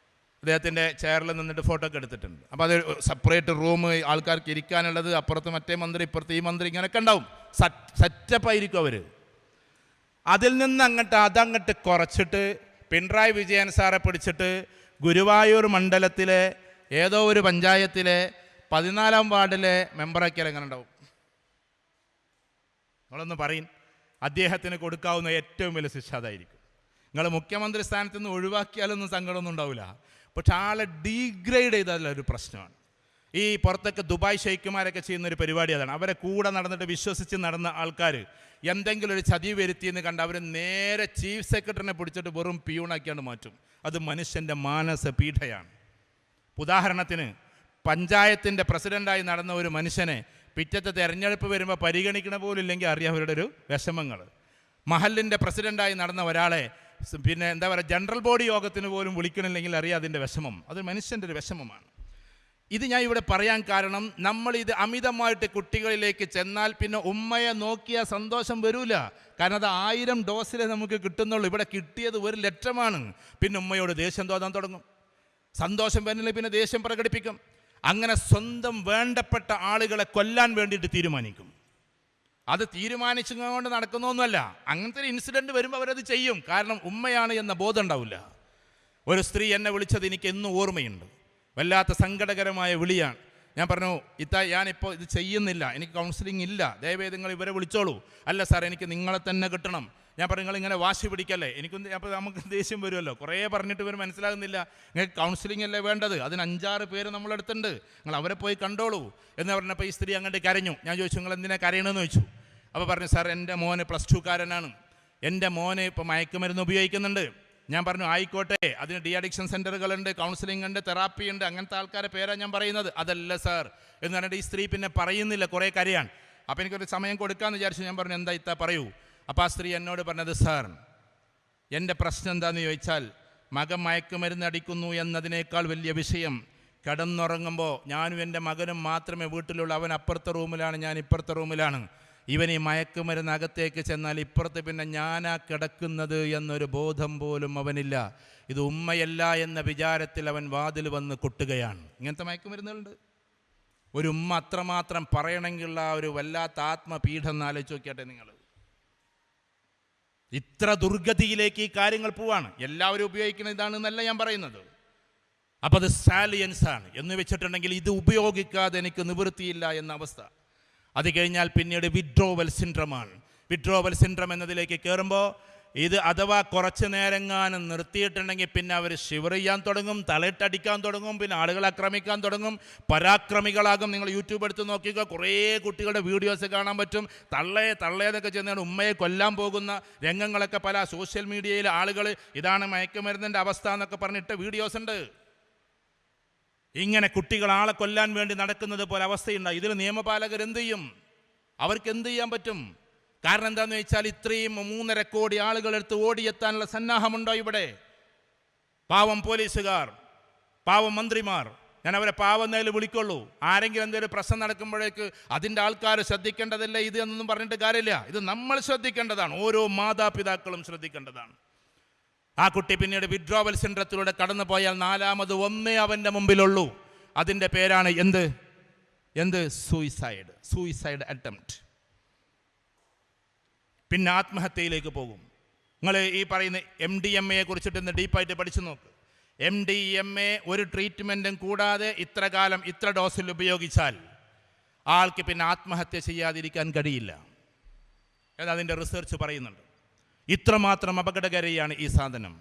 അദ്ദേഹത്തിൻ്റെ ചെയറിൽ നിന്നിട്ട് ഫോട്ടോ ഒക്കെ എടുത്തിട്ടുണ്ട്. അപ്പോൾ അത് സെപ്പറേറ്റ് റൂം, ആൾക്കാർക്ക് ഇരിക്കാനുള്ളത്, അപ്പുറത്ത് മറ്റേ മന്ത്രി, ഇപ്പുറത്ത് ഈ മന്ത്രി, ഇങ്ങനെയൊക്കെ ഉണ്ടാവും. സെറ്റപ്പായിരിക്കും അവർ. അതിൽ നിന്ന് അതങ്ങോട്ട് കുറച്ചിട്ട് പിണറായി വിജയൻ സാറെ പിടിച്ചിട്ട് ഗുരുവായൂർ മണ്ഡലത്തിലെ ഏതോ ഒരു പഞ്ചായത്തിലെ 14ാം വാർഡിലെ മെമ്പറാക്കിയാൽ എങ്ങനെ ഉണ്ടാവും? നിങ്ങളൊന്ന് പറയും. അദ്ദേഹത്തിന് കൊടുക്കാവുന്ന ഏറ്റവും വലിയ ശിക്ഷ അതായിരിക്കും. നിങ്ങൾ മുഖ്യമന്ത്രി സ്ഥാനത്ത് നിന്ന് ഒഴിവാക്കിയാലൊന്നും സങ്കടമൊന്നും ഉണ്ടാവില്ല, പക്ഷെ ആളെ ഡീഗ്രേഡ് ചെയ്താലുള്ള ഒരു പ്രശ്നമാണ്. ഈ പുറത്തൊക്കെ ദുബായ് ഷെയ്ഖുമാരൊക്കെ ചെയ്യുന്നൊരു പരിപാടി അതാണ്. അവരെ കൂടെ നടന്നിട്ട് വിശ്വസിച്ച് നടന്ന ആൾക്കാർ എന്തെങ്കിലും ഒരു ചതി വരുത്തിയെന്ന് കണ്ട് അവർ നേരെ ചീഫ് സെക്രട്ടറിനെ പിടിച്ചിട്ട് വെറും പിയൂണാക്കിയാണ് മാറ്റും. അത് മനുഷ്യൻ്റെ മാനസ പീഡയാണ്. ഉദാഹരണത്തിന്, പഞ്ചായത്തിൻ്റെ പ്രസിഡൻ്റായി നടന്ന ഒരു മനുഷ്യനെ പിറ്റത്തെ തെരഞ്ഞെടുപ്പ് വരുമ്പോൾ പരിഗണിക്കണ പോലും ഇല്ലെങ്കിൽ അറിയാം അവരുടെ ഒരു വിഷമങ്ങൾ. മഹലിൻ്റെ പ്രസിഡൻ്റായി നടന്ന ഒരാളെ പിന്നെ എന്താ പറയുക ജനറൽ ബോഡി യോഗത്തിന് പോലും വിളിക്കണില്ലെങ്കിൽ അറിയാം അതിൻ്റെ വിഷമം. അത് മനുഷ്യൻ്റെ ഒരു വിഷമമാണ്. ഇത് ഞാൻ ഇവിടെ പറയാൻ കാരണം, നമ്മളിത് അമിതമായിട്ട് കുട്ടികളിലേക്ക് ചെന്നാൽ പിന്നെ ഉമ്മയെ നോക്കിയാൽ സന്തോഷം വരില്ല. കാരണം അത് 1000 ഡോസിലേ നമുക്ക് കിട്ടുന്നുള്ളൂ. ഇവിടെ കിട്ടിയത് 1 ലക്ഷമാണ്. പിന്നെ ഉമ്മയോട് ദേഷ്യം തോന്നാൻ തുടങ്ങും. സന്തോഷം വരുന്നില്ല പിന്നെ ദേഷ്യം പ്രകടിപ്പിക്കും. അങ്ങനെ സ്വന്തം വേണ്ടപ്പെട്ട ആളുകളെ കൊല്ലാൻ വേണ്ടിയിട്ട് തീരുമാനിക്കും. അത് തീരുമാനിച്ചുകൊണ്ട് നടക്കുന്നൊന്നുമല്ല. അങ്ങനത്തെ ഒരു ഇൻസിഡൻറ്റ് വരുമ്പോൾ അവരത് ചെയ്യും. കാരണം ഉമ്മയാണ് എന്ന ബോധം ഉണ്ടാവില്ല. ഒരു സ്ത്രീ എന്നെ വിളിച്ചത് എനിക്ക് എന്നും ഓർമ്മയുണ്ട്. വല്ലാത്ത സങ്കടകരമായ വിളിയാണ്. ഞാൻ പറഞ്ഞു, ഞാനിപ്പോൾ ഇത് ചെയ്യുന്നില്ല, എനിക്ക് കൗൺസിലിംഗ് ഇല്ല, ദയവേത് നിങ്ങൾ ഇവരെ വിളിച്ചോളൂ. അല്ല സാർ, എനിക്ക് നിങ്ങളെ തന്നെ കിട്ടണം. ഞാൻ പറഞ്ഞു, നിങ്ങളിങ്ങനെ വാശി പിടിക്കല്ലേ, എനിക്കൊന്ന് അപ്പോൾ നമുക്ക് ദേഷ്യം വരുമല്ലോ. കുറേ പറഞ്ഞിട്ട് ഇവർ മനസ്സിലാകുന്നില്ല. നിങ്ങൾക്ക് കൗൺസിലിംഗ് അല്ലേ വേണ്ടത്, അതിന് 5-6 പേര് നമ്മളെടുത്തുണ്ട്, നിങ്ങൾ അവരെ പോയി കണ്ടോളൂ എന്ന് പറഞ്ഞപ്പോൾ ഈ സ്ത്രീ അങ്ങോട്ട് കരഞ്ഞു. ഞാൻ ചോദിച്ചു, നിങ്ങൾ എന്തിനാ കരയണമെന്ന് ചോദിച്ചു. അപ്പോൾ പറഞ്ഞു, സാർ എൻ്റെ മോന് +2കാരനാണ്, എൻ്റെ മോന് ഇപ്പോൾ മയക്കുമരുന്ന് ഉപയോഗിക്കുന്നുണ്ട്. ഞാൻ പറഞ്ഞു, ആയിക്കോട്ടെ, അതിന് ഡി അഡിക്ഷൻ സെൻ്ററുകളുണ്ട്, കൗൺസിലിംഗ് ഉണ്ട്, തെറാപ്പി ഉണ്ട്, അങ്ങനത്തെ ആൾക്കാരെ പേരാണ് ഞാൻ പറയുന്നത്. അതല്ല സാർ എന്ന് പറഞ്ഞിട്ട് ഈ സ്ത്രീ പിന്നെ പറയുന്നില്ല, കുറേ കരയാണ്. അപ്പോൾ എനിക്കൊരു സമയം കൊടുക്കാമെന്ന് വിചാരിച്ചു. ഞാൻ പറഞ്ഞു, എന്താ പറയൂ. അപ്പോൾ ആ സ്ത്രീ എന്നോട് പറഞ്ഞത്, സാർ എൻ്റെ പ്രശ്നം എന്താണെന്ന് ചോദിച്ചാൽ മകൻ മയക്കുമരുന്ന് അടിക്കുന്നു എന്നതിനേക്കാൾ വലിയ വിഷയം, കിടന്നുറങ്ങുമ്പോൾ ഞാനും എൻ്റെ മകനും മാത്രമേ വീട്ടിലുള്ളൂ. അവൻ അപ്പുറത്തെ റൂമിലാണ്, ഞാൻ ഇപ്പുറത്തെ റൂമിലാണ്. ഇവൻ ഈ മയക്കുമരുന്ന് അകത്തേക്ക് ചെന്നാൽ ഇപ്പുറത്ത് പിന്നെ ഞാനാ കിടക്കുന്നത് എന്നൊരു ബോധം പോലും അവനില്ല. ഇത് ഉമ്മയല്ല എന്ന വിചാരത്തിൽ അവൻ വാതിൽ വന്ന് കൊട്ടുകയാണ്. ഇങ്ങനത്തെ മയക്കുമരുന്നുകളുണ്ട്. ഒരു ഉമ്മ അത്രമാത്രം പറയണമെങ്കിലുള്ള ഒരു വല്ലാത്ത ആത്മപീഠം എന്ന് ആലോചിച്ച് നോക്കിയാട്ടെ നിങ്ങൾ. ഇത്ര ദുർഗതിയിലേക്ക് ഈ കാര്യങ്ങൾ പോവാണ്. എല്ലാവരും ഉപയോഗിക്കുന്ന ഇതാണെന്നല്ല ഞാൻ പറയുന്നത്. അപ്പോൾ അത് സാലിയൻസാണ് എന്ന് വെച്ചിട്ടുണ്ടെങ്കിൽ ഇത് ഉപയോഗിക്കാതെ എനിക്ക് നിവൃത്തിയില്ല എന്ന അവസ്ഥ. അത് കഴിഞ്ഞാൽ പിന്നീട് വിഡ്രോവൽ സിൻഡ്രമാണ്. വിഡ്രോവൽ സിൻഡ്രം എന്നതിലേക്ക് കയറുമ്പോൾ ഇത് അഥവാ കുറച്ച് നേരങ്ങാനും നിർത്തിയിട്ടുണ്ടെങ്കിൽ പിന്നെ അവർ ഷിവർ ചെയ്യാൻ തുടങ്ങും, തലയിട്ടടിക്കാൻ തുടങ്ങും, പിന്നെ ആളുകളെ ആക്രമിക്കാൻ തുടങ്ങും, പരാക്രമികളാകും. നിങ്ങൾ യൂട്യൂബ് എടുത്ത് നോക്കിക്കുക, കുറേ കുട്ടികളുടെ വീഡിയോസ് കാണാൻ പറ്റും. തള്ളേതൊക്കെ ചെന്നാണ് ഉമ്മയെ കൊല്ലാൻ പോകുന്ന രംഗങ്ങളൊക്കെ പല സോഷ്യൽ മീഡിയയിൽ ആളുകൾ ഇതാണ് മയക്കുമരുന്നിൻ്റെ അവസ്ഥ എന്നൊക്കെ പറഞ്ഞിട്ട് വീഡിയോസ് ഉണ്ട്. ഇങ്ങനെ കുട്ടികൾ ആളെ കൊല്ലാൻ വേണ്ടി നടക്കുന്നത് പോലെ അവസ്ഥയുണ്ടായി. ഇതിൽ നിയമപാലകർ എന്ത് ചെയ്യും? അവർക്ക് എന്ത് ചെയ്യാൻ പറ്റും? കാരണം എന്താണെന്ന് വെച്ചാൽ ഇത്രയും 3.5 കോടി ആളുകൾ എടുത്ത് ഓടിയെത്താനുള്ള സന്നാഹമുണ്ടോ ഇവിടെ? പാവം പോലീസുകാർ, പാവം മന്ത്രിമാർ, ഞാൻ അവരെ പാവന്നതിൽ വിളിക്കുള്ളൂ. ആരെങ്കിലും എന്തെങ്കിലും പ്രശ്നം നടക്കുമ്പോഴേക്ക് അതിൻ്റെ ആൾക്കാർ ശ്രദ്ധിക്കേണ്ടതല്ല ഇത് എന്നൊന്നും പറഞ്ഞിട്ട് കാര്യമില്ല. ഇത് നമ്മൾ ശ്രദ്ധിക്കേണ്ടതാണ്, ഓരോ മാതാപിതാക്കളും ശ്രദ്ധിക്കേണ്ടതാണ്. ആ കുട്ടി പിന്നീട് വിഡ്രോവൽ സെൻറ്ററിലൂടെ കടന്നു പോയാൽ 4ാമത് ഒന്നേ അവൻ്റെ മുമ്പിലുള്ളൂ. അതിൻ്റെ പേരാണ് എന്ത് സൂയിസൈഡ് അറ്റംപ്റ്റ്. പിന്നെ ആത്മഹത്യയിലേക്ക് പോകും. നിങ്ങൾ ഈ പറയുന്ന MDMA കുറിച്ചിട്ട് ഇന്ന് ഡീപ്പായിട്ട് പഠിച്ചു നോക്ക്. MDMA ഒരു ട്രീറ്റ്മെൻറ്റും കൂടാതെ ഇത്ര കാലം ഇത്ര ഡോസിൽ ഉപയോഗിച്ചാൽ ആൾക്ക് പിന്നെ ആത്മഹത്യ ചെയ്യാതിരിക്കാൻ കഴിയില്ല എന്നതിൻ്റെ റിസർച്ച് പറയുന്നുണ്ട്. ഇത്രമാത്രം അപകടകാരിയാണ് ഈ സാധനം.